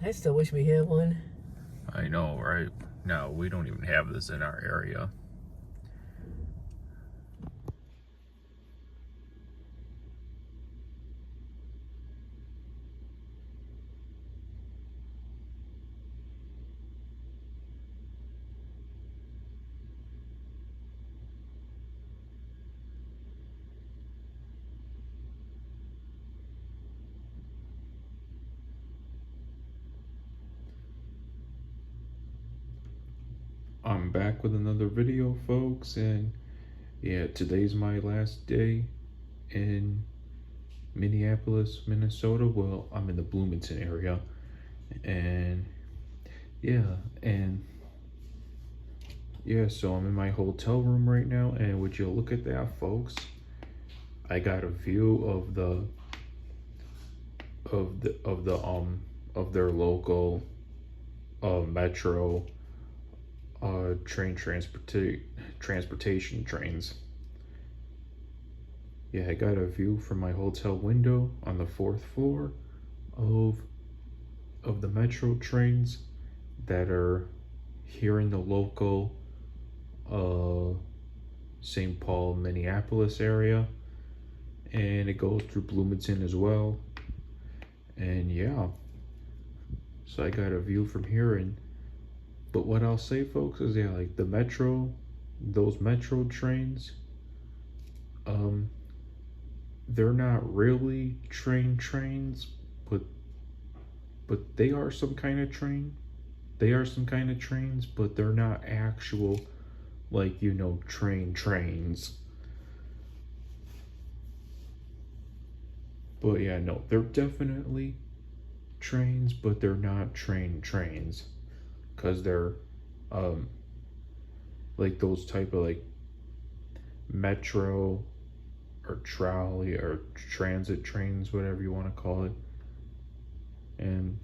I still wish we had one. I know, right? No, we don't even have this in our area. I'm back with another video, folks, and yeah, today's my last day in Minneapolis, Minnesota. Well, I'm in the Bloomington area, and yeah, and yeah, so I'm in my hotel room right now, and would you look at that, folks? I got a view of their local metro transportation trains. Yeah, I got a view from my hotel window on the fourth floor of the metro trains that are here in the local St. Paul, Minneapolis area, and it goes through Bloomington as well. And yeah, so I got a view from here. And but what I'll say, folks, is yeah, like those metro trains, they're not really trains, but they are some kind of train. They are some kind of trains, but they're not actual, like, trains. But yeah, no, they're definitely trains, but they're not trains, because they're um like those type of like metro or trolley or transit trains, whatever you want to call it. And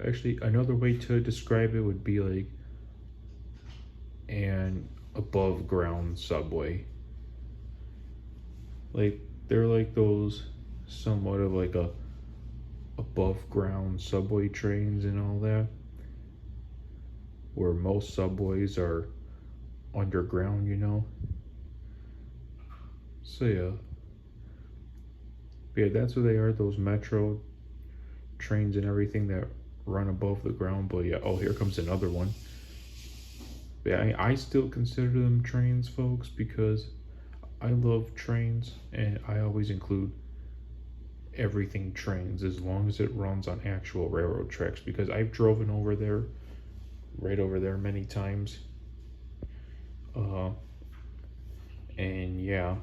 actually, another way to describe it would be like an above ground subway. Like they're like those somewhat of like a above ground subway trains and all that, where most subways are underground. So yeah, that's what they are, those metro trains and everything that run above the ground. But yeah, oh, here comes another one. Yeah, I still consider them trains, folks, because I love trains, and I always include everything trains as long as it runs on actual railroad tracks, because I've driven over there, right over there, many times. Uh, and yeah,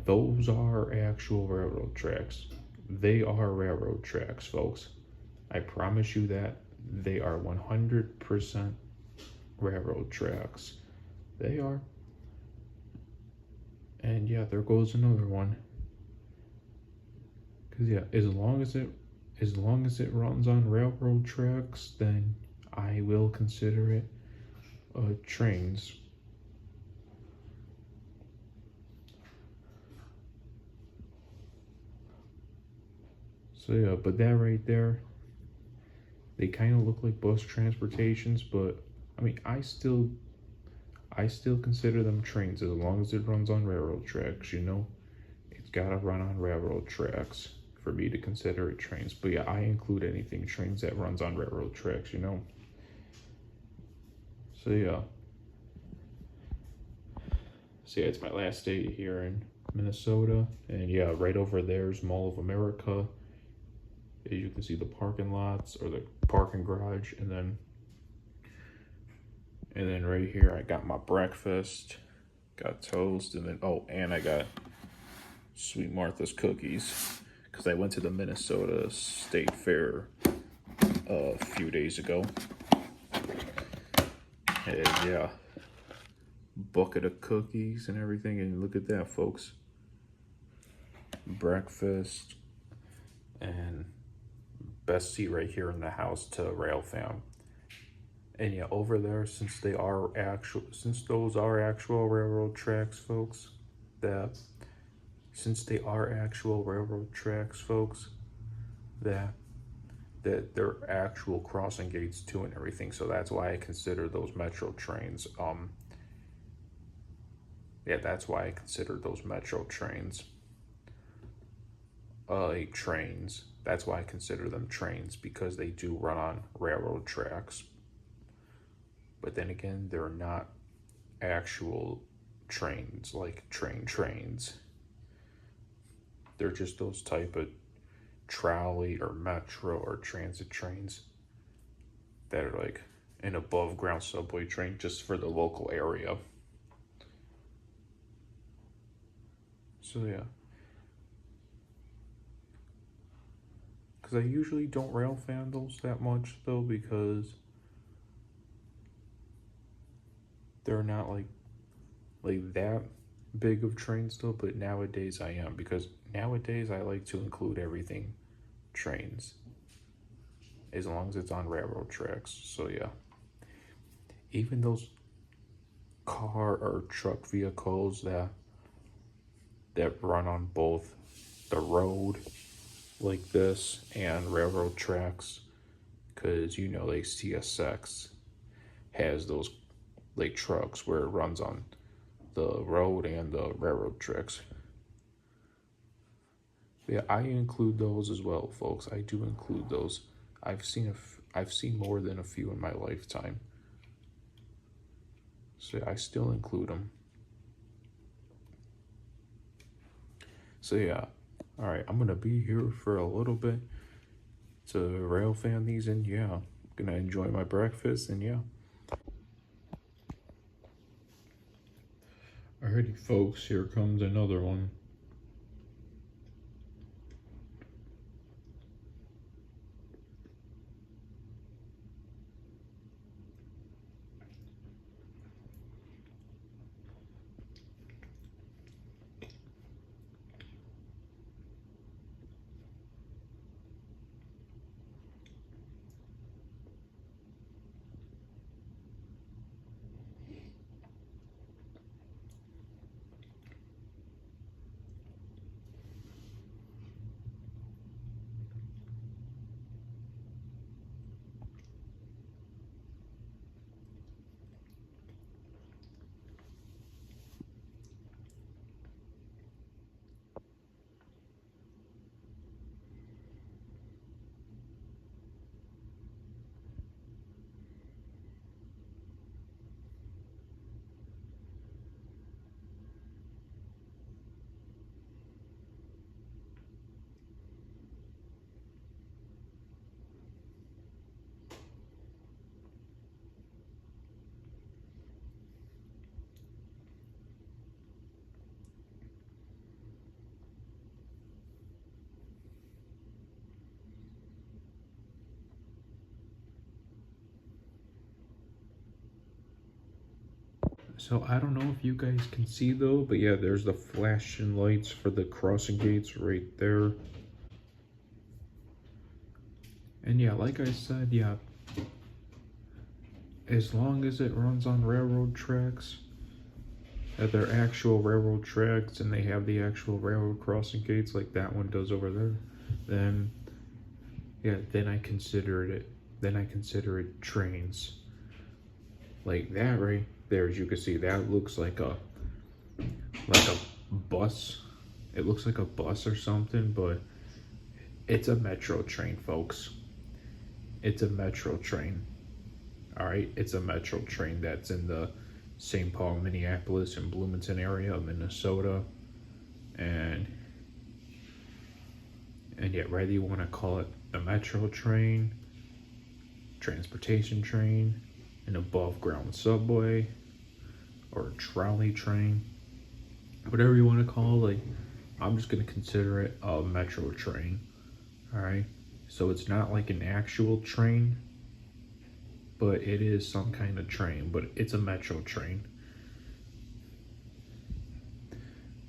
those are actual railroad tracks. They are railroad tracks, folks. I promise you that they are 100% railroad tracks. They are. And yeah, there goes another one. Cause yeah, as long as it runs on railroad tracks, then I will consider it trains. So yeah, but that right there, they kind of look like bus transportations, but I mean, I still consider them trains as long as it runs on railroad tracks. It's gotta run on railroad tracks for me to consider it trains. But yeah, I include anything trains that runs on railroad tracks. So yeah. So yeah, it's my last day here in Minnesota. And yeah, right over there's Mall of America. As you can see, the parking lots or the parking garage, and then right here I got my breakfast, got toast, and then and I got Sweet Martha's cookies, because I went to the Minnesota State Fair a few days ago. And yeah, bucket of cookies and everything, and look at that, folks. Breakfast and best seat right here in the house to rail fam. And yeah, over there, since those are actual railroad tracks, folks, since they are actual railroad tracks, folks, that they're actual crossing gates too and everything. So that's why I consider those metro trains. Yeah, that's why I consider those metro trains like trains. That's why I consider them trains, because they do run on railroad tracks. But then again, they're not actual trains, like trains. They're just those type of trolley or metro or transit trains that are like an above ground subway train just for the local area. So yeah, because I usually don't rail fan those that much though, because they're not like that big of trains still. But nowadays I am, because nowadays I like to include everything trains as long as it's on railroad tracks. So yeah, even those car or truck vehicles that run on both the road like this and railroad tracks, because you know, like CSX has those like trucks where it runs on the road and the railroad tracks. Yeah, I include those as well, folks. I do include those. I've seen more than a few in my lifetime, so yeah, I still include them. So yeah, all right, I'm gonna be here for a little bit to rail fan these, and yeah, I'm gonna enjoy my breakfast, and yeah. Alrighty, folks, here comes another one. So I don't know if you guys can see though, but yeah, there's the flashing lights for the crossing gates right there. And yeah, like I said, yeah, as long as it runs on railroad tracks, that they're actual railroad tracks and they have the actual railroad crossing gates like that one does over there, then yeah, then I consider it trains. Like that right there, as you can see, that looks like a bus. It looks like a bus or something, but it's a metro train, folks. It's a metro train. All right, it's a metro train that's in the St. Paul, Minneapolis, and Bloomington area of Minnesota, and yet whether you want to call it a metro train, transportation train, an above ground subway, or a trolley train, whatever you want to call it, I'm just gonna consider it a metro train. All right, so it's not like an actual train, but it is some kind of train, but it's a metro train.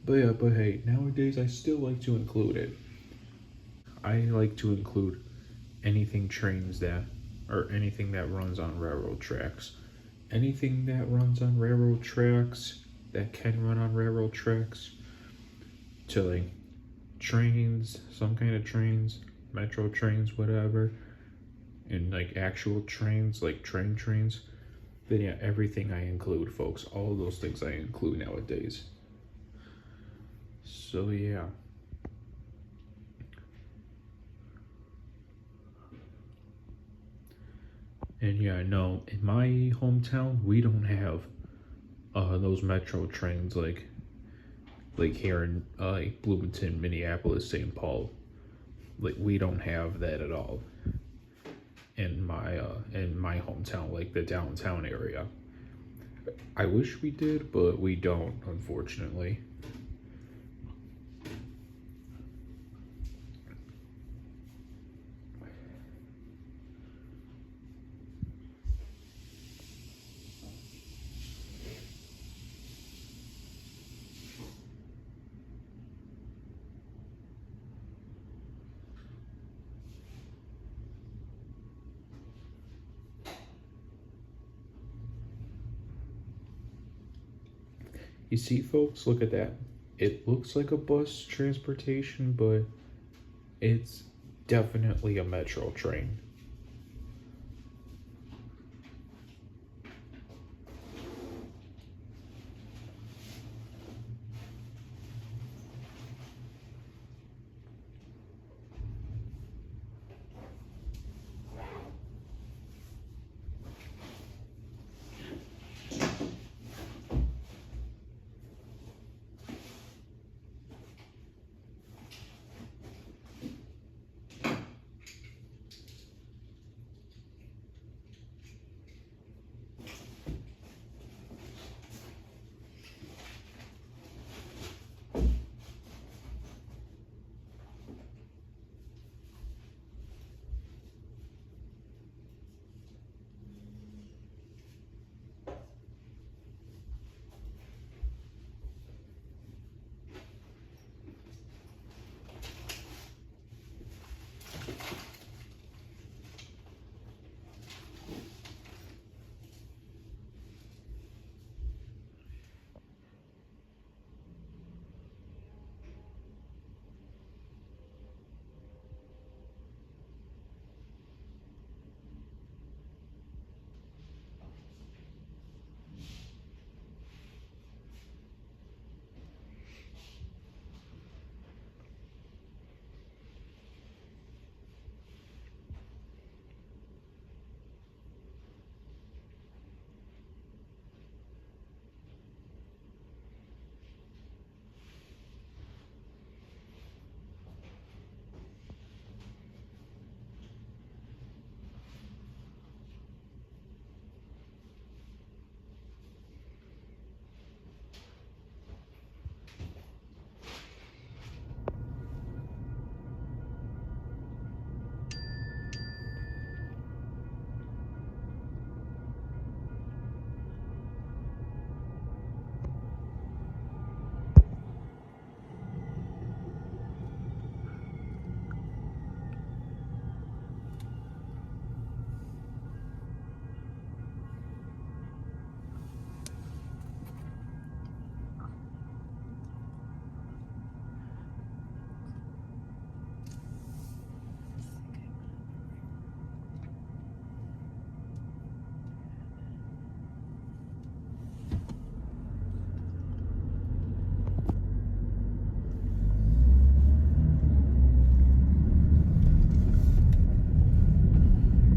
But hey, nowadays I still like to include it. I like to include anything trains that, or anything that runs on railroad tracks. Anything that runs on railroad tracks, that can run on railroad tracks, to like trains, some kind of trains, metro trains, whatever, and like actual trains, like trains, then yeah, everything I include, folks. All of those things I include nowadays. So yeah. And yeah, no, in my hometown, we don't have those metro trains like here in like Bloomington, Minneapolis, St. Paul. Like we don't have that at all in my hometown, like the downtown area. I wish we did, but we don't, unfortunately. You see, folks, look at that. It looks like a bus transportation, but it's definitely a metro train.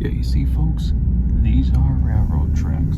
Yeah, you see, folks, these are railroad tracks.